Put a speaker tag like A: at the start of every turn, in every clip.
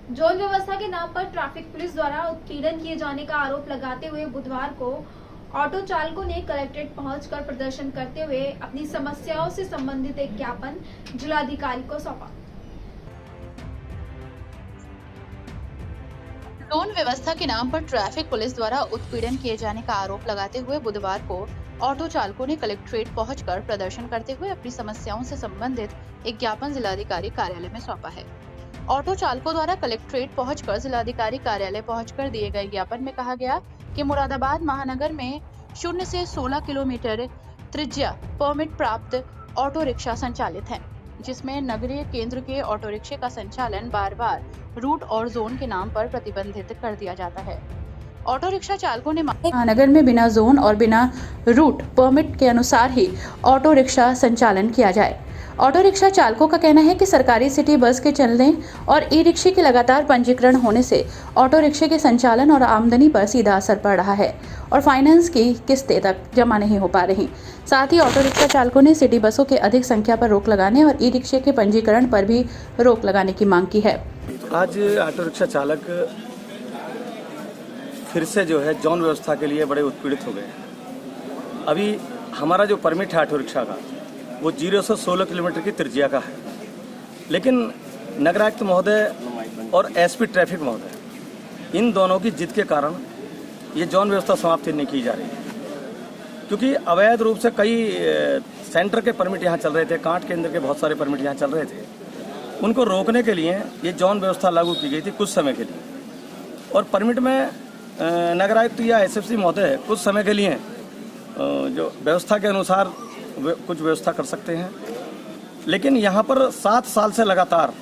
A: Zone व्यवस्था के नाम पर ट्रैफिक पुलिस द्वारा उत्पीड़न किए जाने का आरोप लगाते हुए बुधवार को ऑटो चालकों ने कलेक्ट्रेट पहुंचकर प्रदर्शन करते हुए अपनी समस्याओं से संबंधित एक ज्ञापन जिलाधिकारी को सौंपा।
B: जोन व्यवस्था के नाम पर ट्रैफिक पुलिस द्वारा उत्पीड़न किए जाने का आरोप लगाते हुए बुधवार को ऑटो चालकों ने कलेक्ट्रेट पहुंचकर प्रदर्शन करते हुए अपनी समस्याओं से संबंधित एक ज्ञापन जिलाधिकारी कार्यालय में सौंपा है। ऑटो चालकों द्वारा कलेक्ट्रेट पहुंचकर जिलाधिकारी कार्यालय पहुंचकर दिए गए ज्ञापन में कहा गया कि मुरादाबाद महानगर में 0 से 16 किलोमीटर त्रिज्या परमिट प्राप्त ऑटो रिक्शा संचालित हैं, जिसमें नगरीय केंद्र के ऑटो रिक्शे का संचालन बार-बार रूट और जोन के नाम पर प्रतिबंधित कर दिया जाता है। ऑटो रिक्शा चालकों ने महानगर में बिना जोन और बिना रूट परमिट के अनुसार ही ऑटो रिक्शा संचालन किया जाए। ऑटो रिक्शा चालकों का कहना है कि सरकारी सिटी बस के चलने और ई रिक्शे के लगातार पंजीकरण होने से ऑटो रिक्शे के संचालन और आमदनी पर सीधा असर पड़ रहा है और फाइनेंस की किस्तें तक जमा नहीं हो पा रही। साथ ही ऑटो रिक्शा चालकों ने सिटी बसों के अधिक संख्या पर रोक लगाने और ई रिक्शे के पंजीकरण पर भी रोक लगाने की मांग की है।
C: आज ऑटो रिक्शा चालक फिर से जो है जोन व्यवस्था के लिए बड़े उत्पीड़ित हो गए हैं। अभी हमारा जो परमिट है ऑटो रिक्शा का वो 0 से 16 किलोमीटर की त्रिज्या का है, लेकिन नगरायुक्त महोदय और एसपी ट्रैफिक महोदय इन दोनों की जिद के कारण ये जोन व्यवस्था समाप्त नहीं की जा रही है, क्योंकि अवैध रूप से कई सेंटर के परमिट यहाँ चल रहे थे, कांट केंद्र के बहुत सारे परमिट यहाँ चल रहे थे। उनको रोकने के लिए ये जोन व्यवस्था लागू की गई थी कुछ समय के लिए, और परमिट में नगरायुक्त या एसएफसी महोदय कुछ समय के लिए जो व्यवस्था के अनुसार कुछ व्यवस्था कर सकते हैं, लेकिन यहाँ पर 7 साल से लगातार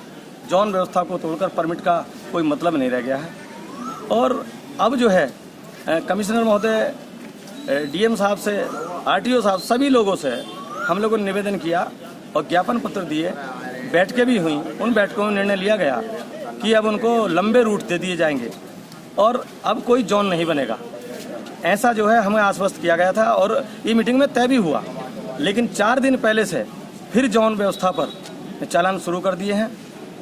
C: जोन व्यवस्था को तोड़कर परमिट का कोई मतलब नहीं रह गया है। और अब जो है कमिश्नर महोदय, डीएम साहब से, आरटीओ साहब, सभी लोगों से हम लोगों ने निवेदन किया और ज्ञापन पत्र दिए, बैठकें भी हुई। उन बैठकों में निर्णय लिया गया कि अब उनको लंबे रूट दे दिए जाएंगे और अब कोई जोन नहीं बनेगा, ऐसा जो है हमें आश्वस्त किया गया था और ये मीटिंग में तय भी हुआ। लेकिन 4 दिन पहले से फिर जोन व्यवस्था पर चालान शुरू कर दिए हैं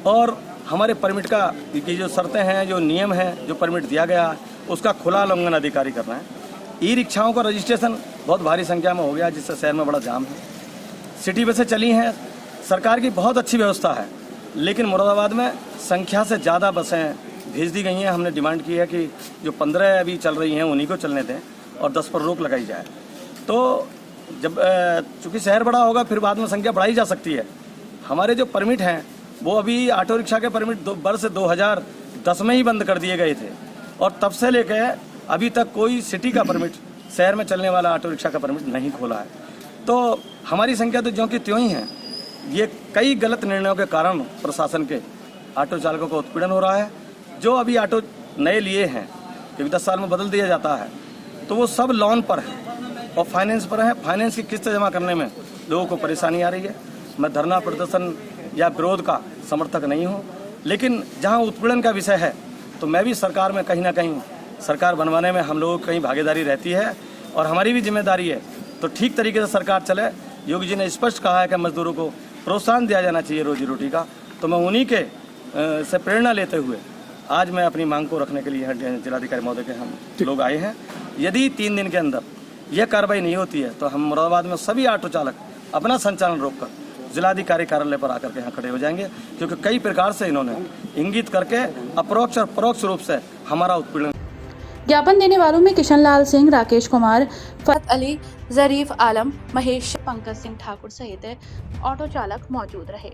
C: और हमारे परमिट का की जो शर्तें हैं, जो नियम हैं, जो परमिट दिया गया उसका खुला उल्लंघन अधिकारी करना है। ई रिक्शाओं का रजिस्ट्रेशन बहुत भारी संख्या में हो गया, जिससे शहर में बड़ा जाम है। सिटी बसें चली हैं, सरकार की बहुत अच्छी व्यवस्था है, लेकिन मुरादाबाद में संख्या से ज़्यादा बसें भेज दी गई हैं। हमने डिमांड की है कि जो 15 अभी चल रही हैं उन्हीं को चलने दें और 10 पर रोक लगाई जाए। तो जब चूँकि शहर बड़ा होगा फिर बाद में संख्या बढ़ाई जा सकती है। हमारे जो परमिट हैं वो अभी ऑटो रिक्शा के परमिट वर्ष 2010 में ही बंद कर दिए गए थे और तब से लेकर अभी तक कोई सिटी का परमिट, शहर में चलने वाला ऑटो रिक्शा का परमिट नहीं खोला है। तो हमारी संख्या तो ज्यों की त्यों ही है। ये कई गलत निर्णयों के कारण प्रशासन के ऑटो चालकों को उत्पीड़न हो रहा है। जो अभी ऑटो नए लिए हैं, जब 10 साल में बदल दिया जाता है, तो वो सब लोन पर है और फाइनेंस पर है। फाइनेंस की किस्त जमा करने में लोगों को परेशानी आ रही है। मैं धरना प्रदर्शन या विरोध का समर्थक नहीं हूँ, लेकिन जहाँ उत्पीड़न का विषय है तो मैं भी सरकार में कहीं ना कहीं सरकार बनवाने में हम लोगों की कहीं भागीदारी रहती है और हमारी भी जिम्मेदारी है। तो ठीक तरीके से सरकार चले। योगी जी ने स्पष्ट कहा है कि मजदूरों को प्रोत्साहन दिया जाना चाहिए रोजी रोटी का, तो मैं उन्हीं के से प्रेरणा लेते हुए आज मैं अपनी मांग को रखने के लिए जिलाधिकारी महोदय के हम लोग आए हैं। यदि 3 दिन के अंदर यह कार्रवाई नहीं होती है तो हम मुरादाबाद में सभी ऑटो चालक अपना संचालन रोककर जिलाधिकारी कार्यालय पर आकर के यहाँ खड़े हो जाएंगे, क्योंकि कई प्रकार से इन्होंने इंगित करके अप्रोक्ष और परोक्ष रूप से हमारा उत्पीड़न।
B: ज्ञापन देने वालों में किशन लाल सिंह, राकेश कुमार, फत अली, जरीफ आलम, महेश, पंकज सिंह ठाकुर सहित ऑटो चालक मौजूद रहे।